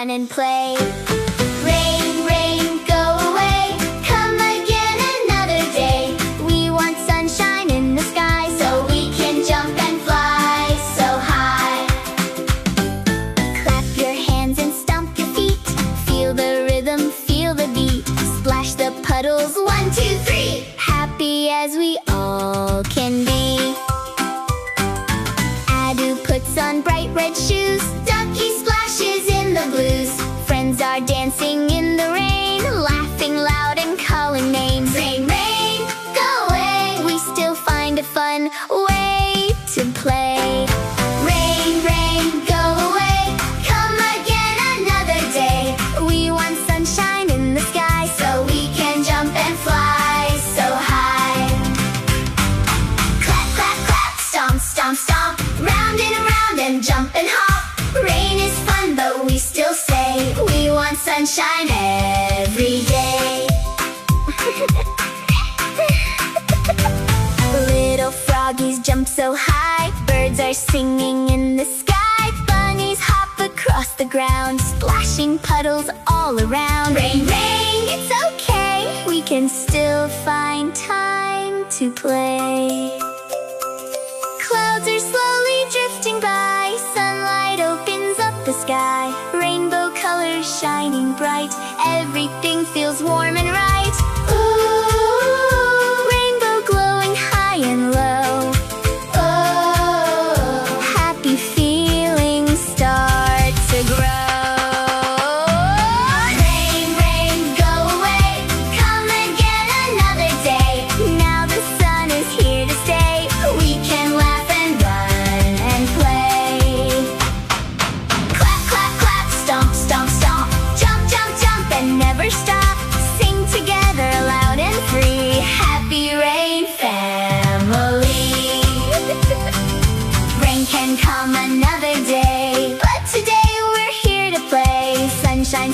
fun and play. Rain, rain, go away. Come again another day. We want sunshine in the sky so we can jump and fly so high. Clap your hands and stomp your feet. Feel the rhythm, feel the beat. Splash the puddles, 1, 2, 3. Happy as we all can be. Addu puts on bright red shoes. Ducky splashes in the blues. Friends are dancing in the rain, laughing loud and calling names. Rain, rain, go away. We still find a fun way to play. Rain, rain, go away. Come again another day. We want sunshine in the sky so we can jump and fly so high. Clap, clap, clap, stomp, stomp, stomp. Round and around and jump and hop. Rain is fun, but we still say we want sunshine every day. Little froggies jump so high. Birds are singing in the sky. Bunnies hop across the ground, splashing puddles all around. Rain, rain, it's okay. We can still find time to play. Clouds are slowly drifting by. Sunlight opens up the sky. Rainbow colors shining bright. Everything feels warm and right. Ooh, rainbow glowing high and low. Oh, happy feelings start to grow. Rain, rain, go away. Come again another day. Now the sun is here to stay. We can laugh and run and play. Clap, clap, clap, stomp, stomp, stomp. Jump, jump, jump and never stop. Sing together loud and free. Happy Rain Family. Rain can come another day, but today we're here to play. Sunshine